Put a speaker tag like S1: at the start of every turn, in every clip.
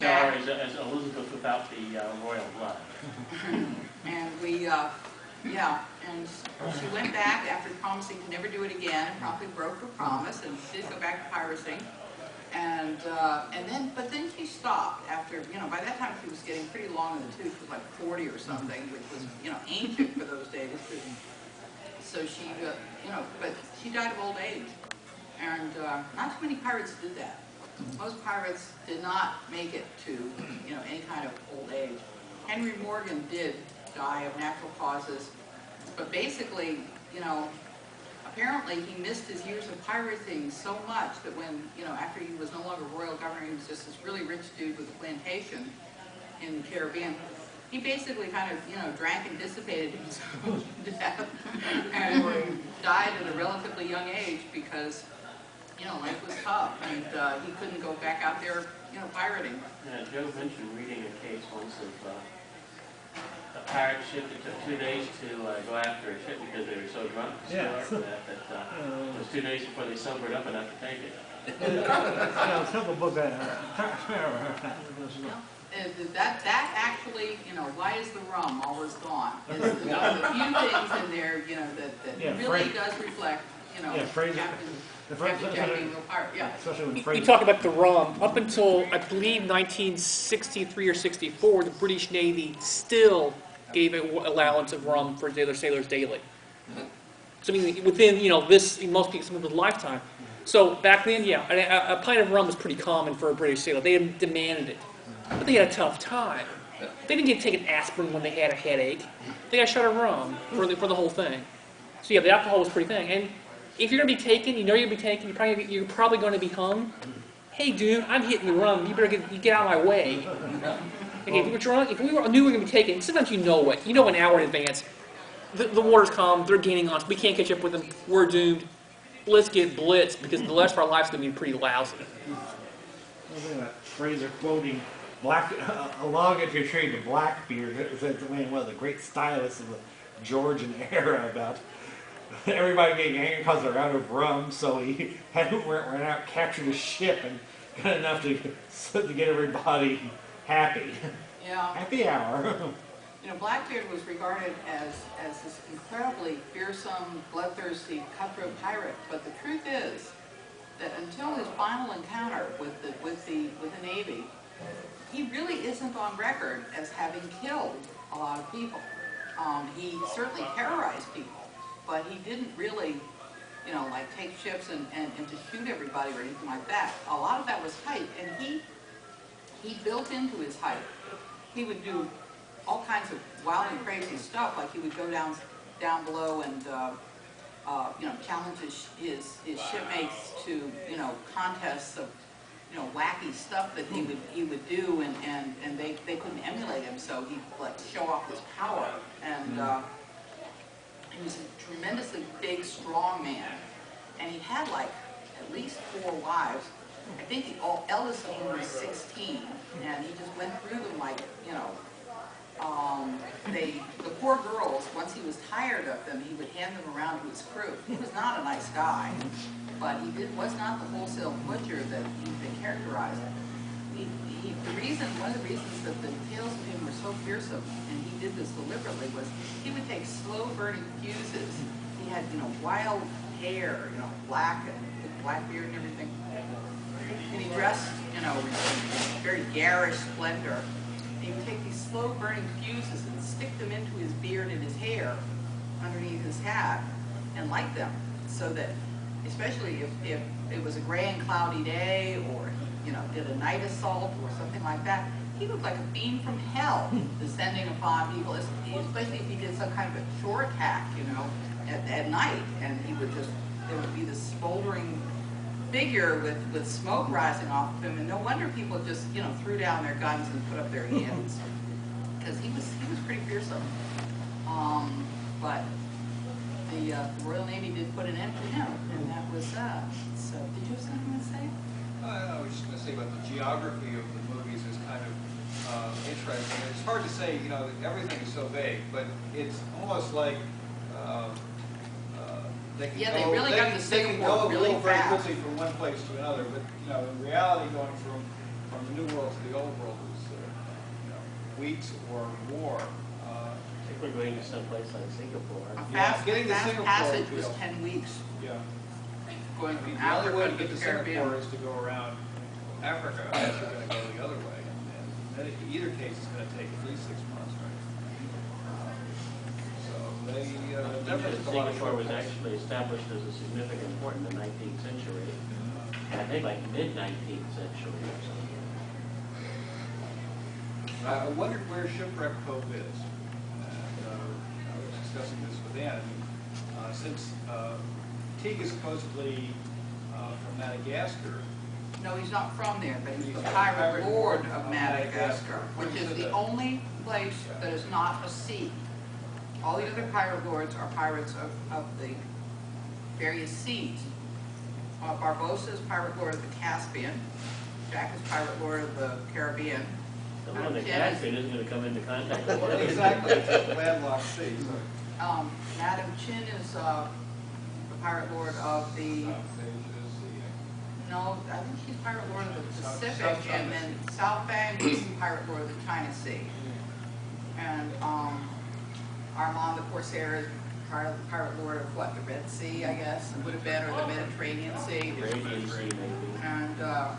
S1: As Elizabeth without the royal blood.
S2: And we, yeah, and she went back after promising to never do it again, and promptly broke her promise and did go back to piracy. And but then she stopped after, by that time she was getting pretty long in the tooth. She was like 40 or something, which was, ancient for those days. So she, but she died of old age. And not too many pirates did that. Most pirates did not make it to, any kind of old age. Henry Morgan did die of natural causes, but basically, apparently he missed his years of pirating so much that when, after he was no longer royal governor, he was just this really rich dude with a plantation in the Caribbean. He basically kind of, drank and dissipated himself to death and died at a relatively young age because, life was tough and he couldn't go back out there, pirating.
S1: Yeah, Joe mentioned reading a case once of a pirate ship that took 2 days to go after a ship because they were so drunk to start that it was 2 days before they sobered up enough to take it.
S2: That actually, why is the rum always gone? There's a few things in there, that really does reflect, Captain Jack being a pirate. Yeah.
S3: We talk about the rum. Up until, I believe, 1963 or 64, the British Navy still gave an allowance of rum for their sailors daily. So, I mean, within, most people's lifetime. So, back then, a pint of rum was pretty common for a British sailor. They demanded it. But they had a tough time. They didn't get to take an aspirin when they had a headache. They got a shot of rum for the whole thing. So, the alcohol was pretty thing. And if you're going to be taken, you're going to be taken, you're probably going to be hung. Hey, dude, I'm hitting the rum. You better get out of my way. Okay, if we were drunk, if we knew we were going to be taken, sometimes you know it. You know an hour in advance. The water's calm, they're gaining on us. We can't catch up with them. We're doomed. Let's get blitzed because the rest of our life's going to be pretty lousy.
S4: Fraser quoting a long entry to Blackbeard, one of the great stylists of the Georgian era, about everybody getting angry because they're out of rum, so he went out, captured a ship, and got enough to get everybody happy.
S2: Yeah.
S4: Happy hour.
S2: Blackbeard was regarded as this incredibly fearsome, bloodthirsty, cutthroat pirate, but the truth is that until his final encounter with the Navy, he really isn't on record as having killed a lot of people. He certainly terrorized people, but he didn't really, like take ships and to shoot everybody or anything like that. A lot of that was hype, and he built into his hype. He would do all kinds of wild and crazy stuff, like he would go down below and challenge his shipmates to contests of wacky stuff that he would do, and they couldn't emulate him, so he'd like show off his power. And he was a tremendously big, strong man, and he had like at least 4 wives. I think the eldest of them was 16, and he just went through them like, the poor girls, once he was tired of them, he would hand them around to his crew. He was not a nice guy, but he was not the wholesale butcher that they characterized. One of the reasons that the tales of him were so fearsome, and he did this deliberately, was he would take slow-burning fuses. He had, wild hair, black beard and everything. And he dressed, in very garish splendor. And he would take these slow-burning fuses and stick them into his beard and his hair underneath his hat and light them, so that, especially if it was a gray and cloudy day, or he, did a night assault or something like that, he looked like a beam from hell descending upon people, especially if he did some kind of a shore attack, at night, and there would be this smoldering figure with smoke rising off of him, and no wonder people just, threw down their guns and put up their hands, because he was pretty fearsome. But the Royal Navy did put an end to him, and that was that. So, did you have something to say?
S5: I was just going to say about the geography of the movies is kind of interesting. It's hard to say, everything is so vague, but it's almost like they can
S2: they really got to Singapore really
S5: very
S2: fast.
S5: quickly from one place to another. But in reality, going from from the New World to the Old World was weeks or more.
S1: I think we're going to someplace like Singapore.
S2: A
S5: Yeah,
S2: fast,
S5: getting to
S2: fast
S5: Singapore,
S2: passage was
S5: you know.
S2: 10 weeks.
S5: Yeah.
S2: Going
S5: I mean,
S2: from
S5: the only way
S2: Africa
S5: to get
S2: to
S5: to
S2: the Caribbean.
S5: Singapore is to go around Africa, unless you're going to go the other way. And in either case, it's going to take at least 6 months, right? So they definitely took a lot of
S1: Singapore was
S5: shortcuts.
S1: actually established as a significant port in the 19th century. And I think like mid-19th century or something.
S5: I wondered where Shipwreck Cove is. And I was discussing this with Ann. Since Teague is supposedly from Madagascar,
S2: No, he's not from there, but he's
S5: He's
S2: the
S5: the
S2: pirate
S5: pirate
S2: lord
S5: lord
S2: of
S5: of
S2: Madagascar,
S5: Madagascar.
S2: which is
S5: Where
S2: the
S5: is it?
S2: only place that is not a sea. All the other pirate lords are pirates of the various seas. Barbossa is pirate lord of the Caspian. Jack is pirate lord of the Caribbean.
S1: The one that
S2: Ken is-
S1: Caspian isn't going to come into contact with.
S5: well, exactly, it's a landlocked sea.
S2: Madam Chin is the pirate lord of the, no, I think she's pirate lord of the
S5: South
S2: Pacific,
S5: China
S2: and then South Bang is pirate lord of the China Sea. And Armand the Corsair is pirate lord of what, the Red Sea, I guess, it would have been, or the Mediterranean Sea.
S1: Arabian Sea, maybe.
S2: And, I'm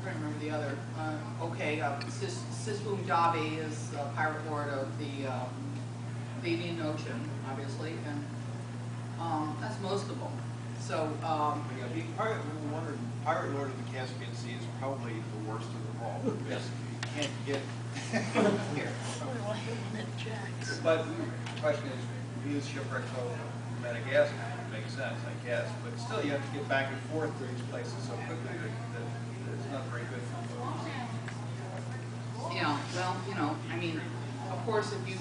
S2: trying to remember the other, Sisboom Dhabi is the pirate lord of the Indian Ocean, obviously, and that's most of them. So,
S5: Yeah, being pirate lord of the Caspian Sea is probably the worst of them all.
S1: Yes.
S5: You can't get here. But the question is, use Shipwreck Cove in Madagascar makes sense, I guess. But still, you have to get back and forth to these places so quickly that it's not very good for boats.
S2: yeah, well, I mean, of course, if you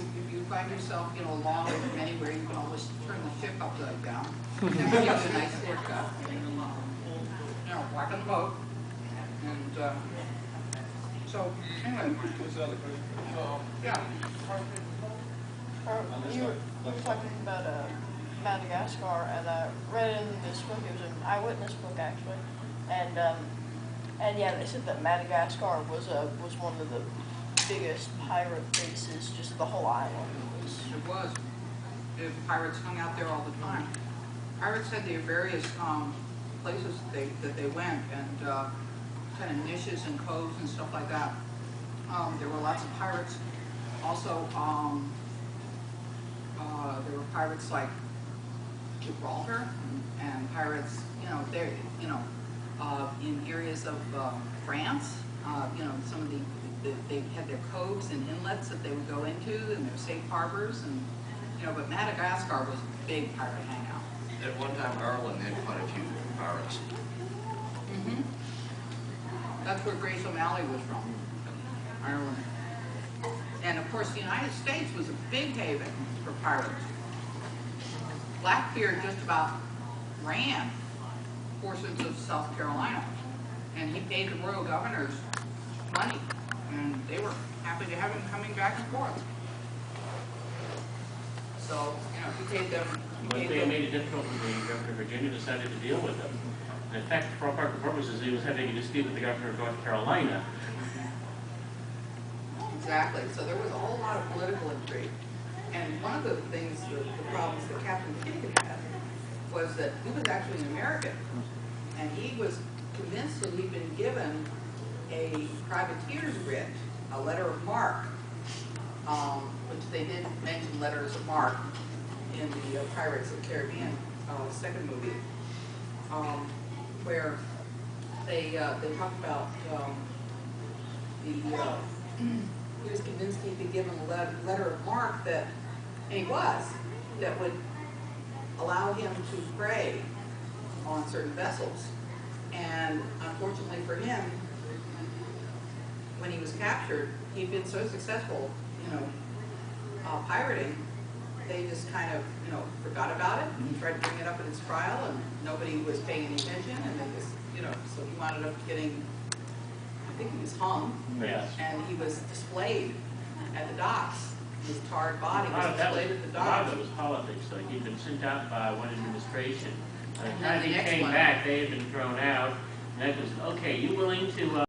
S2: find yourself, a long way from anywhere, you can always turn the ship upside down. And give it a nice haircut. Whack on the boat. And, so, anyway,
S5: What's the other question?
S2: yeah.
S6: You were talking about Madagascar, and I read in this book. It was an eyewitness book, actually, and yeah, they said that Madagascar was one of the biggest pirate bases, just the whole island.
S2: It was. The pirates hung out there all the time. Pirates had their various places that they went, and kind of niches and coves and stuff like that. There were lots of pirates. Also, there were pirates like Gibraltar and pirates, there, in areas of France. Some of they had their coves and inlets that they would go into, and their safe harbors, and but Madagascar was a big pirate hangout.
S7: At one time, Ireland had quite a few pirates.
S2: Mm-hmm. That's where Grace O'Malley was from, Ireland. And of course, the United States was a big haven for pirates. Blackbeard just about ran portions of South Carolina, and he paid the royal governors money, and they were happy to have him coming back and forth. So, he paid them.
S1: One thing that made it difficult for the governor of Virginia decided to deal with them. And in fact, for all practical purposes, he was having a dispute with the governor of North Carolina.
S2: Exactly. So there was a whole lot of political intrigue. And one of the things, the problems that Captain Kidd had was that he was actually an American. And he was convinced that he'd been given a privateer's writ, a letter of marque, which they did mention letters of marque in the Pirates of the Caribbean second movie, where they talked about he was convinced he'd been given a letter of marque that, and he was, that would allow him to prey on certain vessels. And unfortunately for him, when he was captured, he'd been so successful, pirating, they just kind of, forgot about it and tried to bring it up at his trial, and nobody was paying any attention, and they just, so he wound up getting, I think he was hung,
S1: Yes.
S2: and he was displayed at the docks. His tarred body
S1: A lot
S2: was
S1: of that
S2: displayed at the
S1: a lot
S2: docks.
S1: of it was politics, though. He'd been sent out by one administration. By the
S2: And
S1: time
S2: then
S1: he
S2: the next
S1: came
S2: one.
S1: back, they had been thrown out. And that was, okay, you willing to